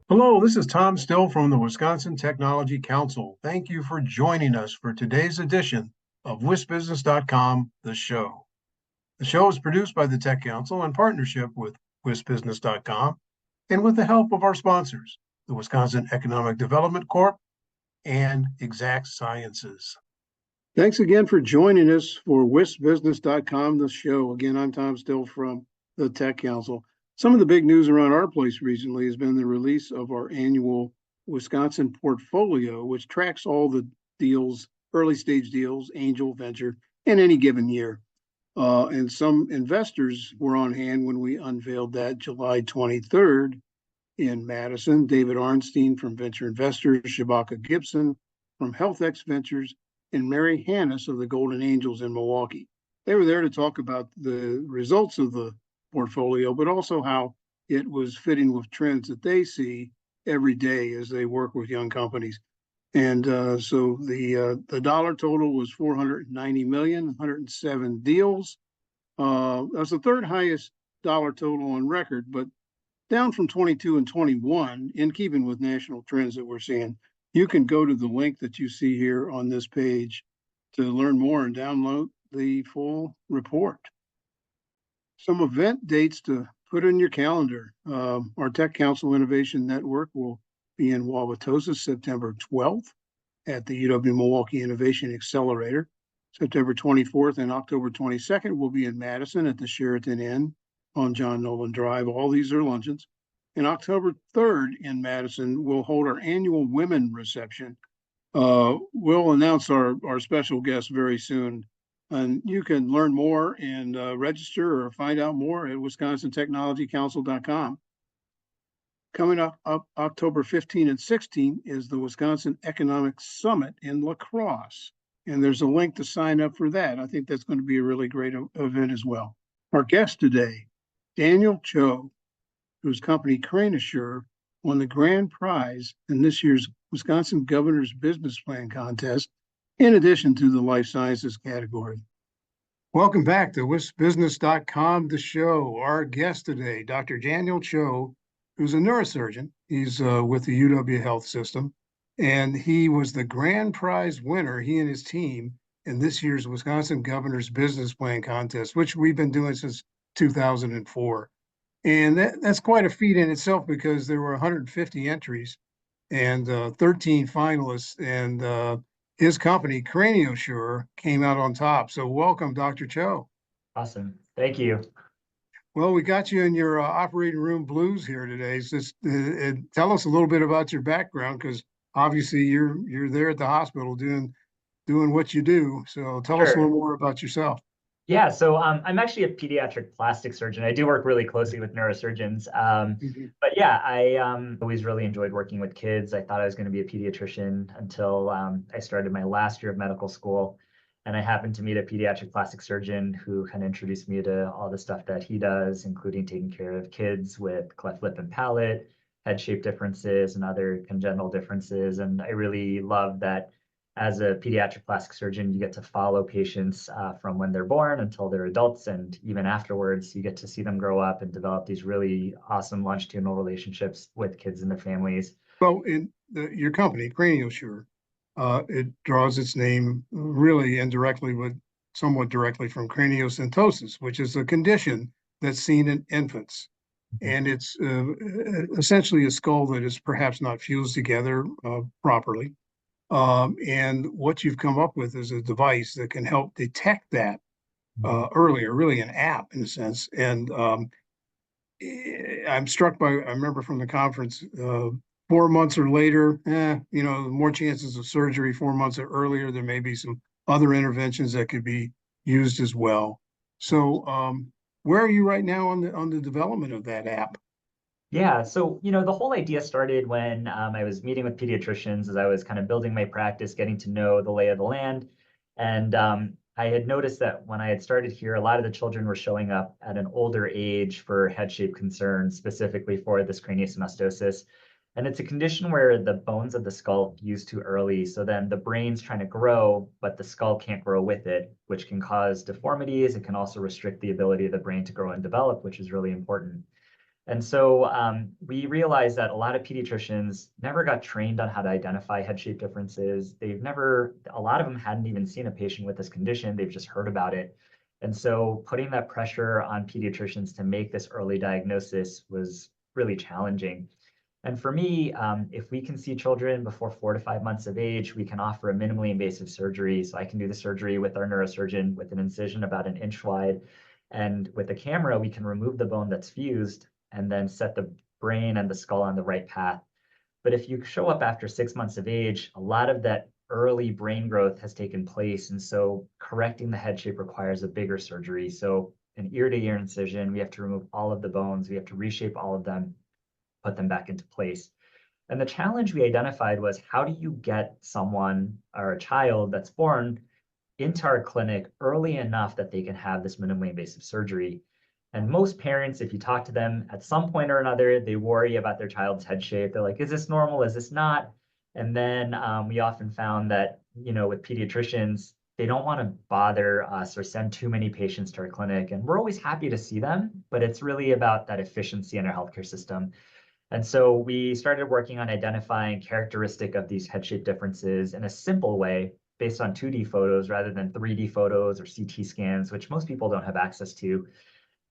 Hello, this is Tom Still from the Wisconsin Technology Council. Thank you for joining us for today's edition of WisBusiness.com, the show. The show is produced by the Tech Council in partnership with WisBusiness.com and with the help of our sponsors, the Wisconsin Economic Development Corp and Exact Sciences. Thanks again for joining us for WisBusiness.com, the show. Again, I'm Tom Still from the Tech Council. Some of the big news around our place recently has been the release of our annual Wisconsin portfolio, which tracks all the deals, early stage deals, angel, venture, in any given year. And some investors were on hand when we unveiled that July 23rd in Madison. David Arnstein from Venture Investors, Shabaka Gibson from HealthX Ventures, and Mary Hannes of the Golden Angels in Milwaukee. They were there to talk about the results of the portfolio, but also how it was fitting with trends that they see every day as they work with young companies. And so the dollar total was 490 million, 107 deals. That's the third highest dollar total on record, but down from 22 and 21, in keeping with national trends that we're seeing. You can go to the link that you see here on this page to learn more and download the full report. Some event dates to put in your calendar. Our Tech Council Innovation Network will be in Wauwatosa September 12th at the UW Milwaukee Innovation Accelerator. September 24th and October 22nd will be in Madison at the Sheraton Inn on John Nolan Drive. All these are luncheons. And October 3rd in Madison, we'll hold our annual women reception. We'll announce our special guest very soon. And you can learn more and register or find out more at wisconsintechnologycouncil.com. Coming up October 15 and 16 is the Wisconsin Economic Summit in La Crosse. And there's a link to sign up for that. I think that's going to be a really great event as well. Our guest today, Daniel Cho, whose company CranioSure won the grand prize in this year's Wisconsin Governor's Business Plan contest, in addition to the life sciences category. Welcome back to WisBusiness.com, the show. Our guest today, Dr. Daniel Cho, who's a neurosurgeon. He's with the UW Health System, and he was the grand prize winner, he and his team, in this year's Wisconsin Governor's Business Plan contest, which we've been doing since 2004. And that's quite a feat in itself because there were 150 entries and 13 finalists, and his company, CranioSure, came out on top. So welcome, Dr. Cho. Awesome. Thank you. Well, we got you in your operating room blues here today. So tell us a little bit about your background, because obviously you're there at the hospital doing what you do. So tell us a little more about yourself. Yeah, so I'm actually a pediatric plastic surgeon. I do work really closely with neurosurgeons. But yeah, I always really enjoyed working with kids. I thought I was going to be a pediatrician until I started my last year of medical school. And I happened to meet a pediatric plastic surgeon who kind of introduced me to all the stuff that he does, including taking care of kids with cleft lip and palate, head shape differences, and other congenital differences. And I really love that as a pediatric plastic surgeon, you get to follow patients from when they're born until they're adults. And even afterwards, you get to see them grow up and develop these really awesome longitudinal relationships with kids and their families. Well, in your company, CranioSure, it draws its name really indirectly, but somewhat directly, from craniosynostosis, which is a condition that's seen in infants. And it's essentially a skull that is perhaps not fused together properly. And what you've come up with is a device that can help detect that earlier, really an app in a sense. And I'm struck by, I remember from the conference, 4 months or later, more chances of surgery. 4 months or earlier, there may be some other interventions that could be used as well. So where are you right now on the development of that app? Yeah, so the whole idea started when I was meeting with pediatricians as I was kind of building my practice, getting to know the lay of the land. And I had noticed that when I had started here, a lot of the children were showing up at an older age for head shape concerns, specifically for this craniosynostosis. And it's a condition where the bones of the skull fuse too early. So then the brain's trying to grow, but the skull can't grow with it, which can cause deformities. It can also restrict the ability of the brain to grow and develop, which is really important. And so we realized that a lot of pediatricians never got trained on how to identify head shape differences. A lot of them hadn't even seen a patient with this condition. They've just heard about it. And so putting that pressure on pediatricians to make this early diagnosis was really challenging. And for me, if we can see children before 4 to 5 months of age, we can offer a minimally invasive surgery. So I can do the surgery with our neurosurgeon with an incision about an inch wide. And with a camera, we can remove the bone that's fused and then set the brain and the skull on the right path. But if you show up after 6 months of age, a lot of that early brain growth has taken place. And so correcting the head shape requires a bigger surgery. So an ear to ear incision, we have to remove all of the bones, we have to reshape all of them, put them back into place. And the challenge we identified was, how do you get someone or a child that's born into our clinic early enough that they can have this minimally invasive surgery? And most parents, if you talk to them at some point or another, they worry about their child's head shape. They're like, is this normal? Is this not? And then we often found that, with pediatricians, they don't want to bother us or send too many patients to our clinic. And we're always happy to see them, but it's really about that efficiency in our healthcare system. And so we started working on identifying characteristic of these head shape differences in a simple way based on 2D photos rather than 3D photos or CT scans, which most people don't have access to.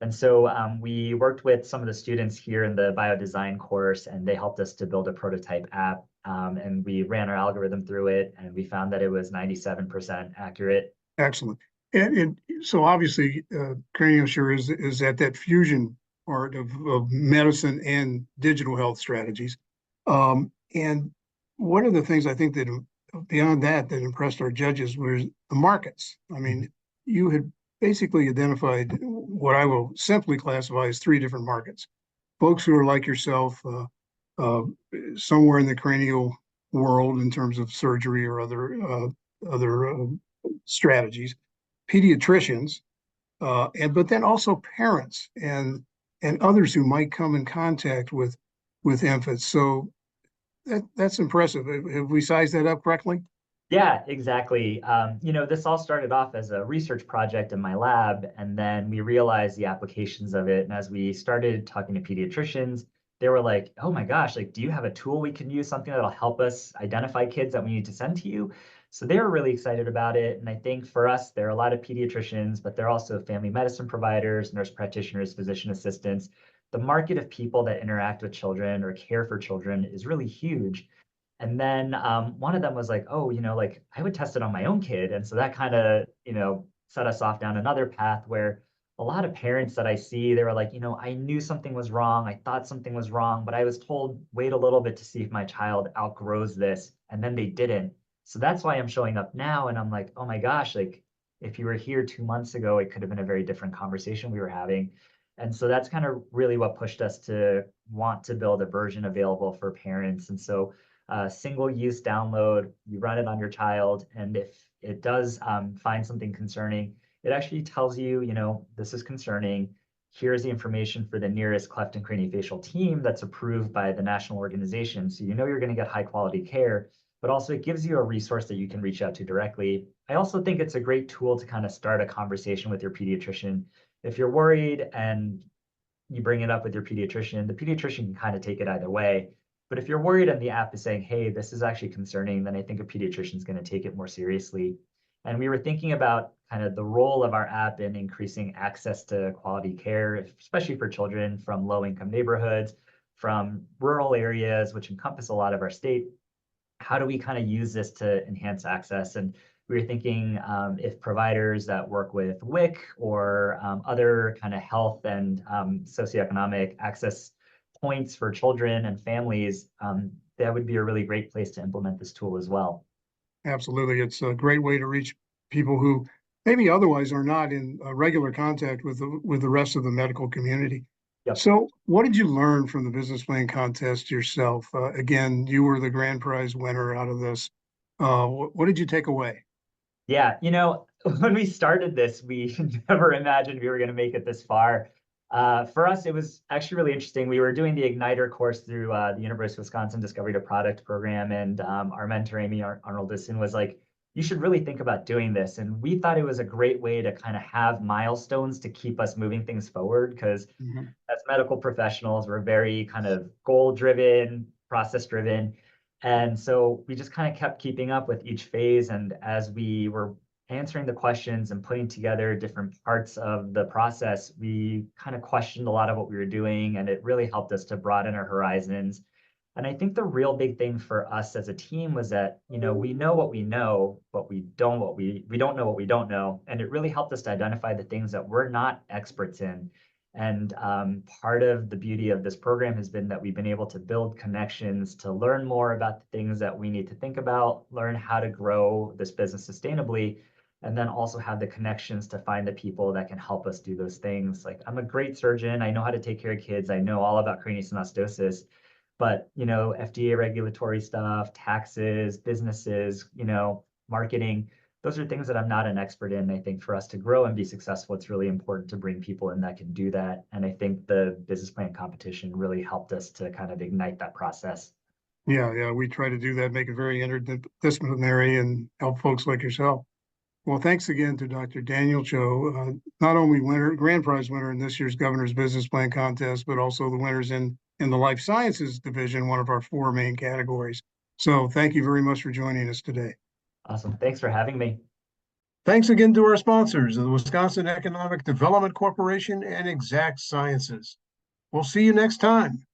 And so we worked with some of the students here in the biodesign course, and they helped us to build a prototype app. And we ran our algorithm through it, and we found that it was 97% accurate. Excellent. And so obviously, CranioSure is at that fusion part of medicine and digital health strategies. And one of the things I think that beyond that impressed our judges was the markets. I mean, you had basically identified what I will simply classify as three different markets. Folks who are like yourself, uh, somewhere in the cranial world in terms of surgery or other strategies, pediatricians, and but then also parents and others who might come in contact with infants. So that's impressive. Have we sized that up correctly? Yeah, exactly. This all started off as a research project in my lab, and then we realized the applications of it. And as we started talking to pediatricians, they were like, "Oh my gosh, like, do you have a tool we can use, something that'll help us identify kids that we need to send to you?" So they were really excited about it. And I think for us, there are a lot of pediatricians, but there are also family medicine providers, nurse practitioners, physician assistants. The market of people that interact with children or care for children is really huge. And then one of them was like, oh, like I would test it on my own kid. And so that kind of, set us off down another path where a lot of parents that I see, they were like, I knew something was wrong. I thought something was wrong, but I was told, wait a little bit to see if my child outgrows this. And then they didn't. So that's why I'm showing up now. And I'm like, oh my gosh, like if you were here 2 months ago, it could have been a very different conversation we were having. And so that's kind of really what pushed us to want to build a version available for parents. And so single use download, you run it on your child, and if it does find something concerning, it actually tells you, this is concerning. Here's the information for the nearest cleft and craniofacial team that's approved by the national organization. So you're going to get high quality care, but also it gives you a resource that you can reach out to directly. I also think it's a great tool to kind of start a conversation with your pediatrician. If you're worried and you bring it up with your pediatrician, the pediatrician can kind of take it either way. But if you're worried and the app is saying, hey, this is actually concerning, then I think a pediatrician is going to take it more seriously. And we were thinking about kind of the role of our app in increasing access to quality care, especially for children from low income neighborhoods, from rural areas, which encompass a lot of our state. How do we kind of use this to enhance access? And we were thinking if providers that work with WIC or other kind of health and socioeconomic access points for children and families, that would be a really great place to implement this tool as well. Absolutely. It's a great way to reach people who maybe otherwise are not in regular contact with the rest of the medical community. Yep. So what did you learn from the business plan contest yourself? Again, you were the grand prize winner out of this. What did you take away? Yeah, when we started this, we never imagined we were going to make it this far. For us, it was actually really interesting. We were doing the Igniter course through the University of Wisconsin Discovery to Product program, and our mentor, Amy Arnoldson, was like, you should really think about doing this. And we thought it was a great way to kind of have milestones to keep us moving things forward because Mhm. as medical professionals, we're very kind of goal driven, process driven. And so we just kind of kept keeping up with each phase. And as we were answering the questions and putting together different parts of the process, we kind of questioned a lot of what we were doing. And it really helped us to broaden our horizons. And I think the real big thing for us as a team was that, we know what we know, but we don't know what we don't know. And it really helped us to identify the things that we're not experts in. And part of the beauty of this program has been that we've been able to build connections to learn more about the things that we need to think about, learn how to grow this business sustainably, and then also have the connections to find the people that can help us do those things. Like I'm a great surgeon. I know how to take care of kids. I know all about craniosynostosis, but FDA regulatory stuff, taxes, businesses, marketing, those are things that I'm not an expert in. I think for us to grow and be successful, it's really important to bring people in that can do that. And I think the business plan competition really helped us to kind of ignite that process. Yeah, we try to do that, make it very interdisciplinary and help folks like yourself. Well, thanks again to Dr. Daniel Cho, not only grand prize winner in this year's Governor's Business Plan Contest, but also the winners in the Life Sciences Division, one of our four main categories. So thank you very much for joining us today. Awesome. Thanks for having me. Thanks again to our sponsors, the Wisconsin Economic Development Corporation and Exact Sciences. We'll see you next time.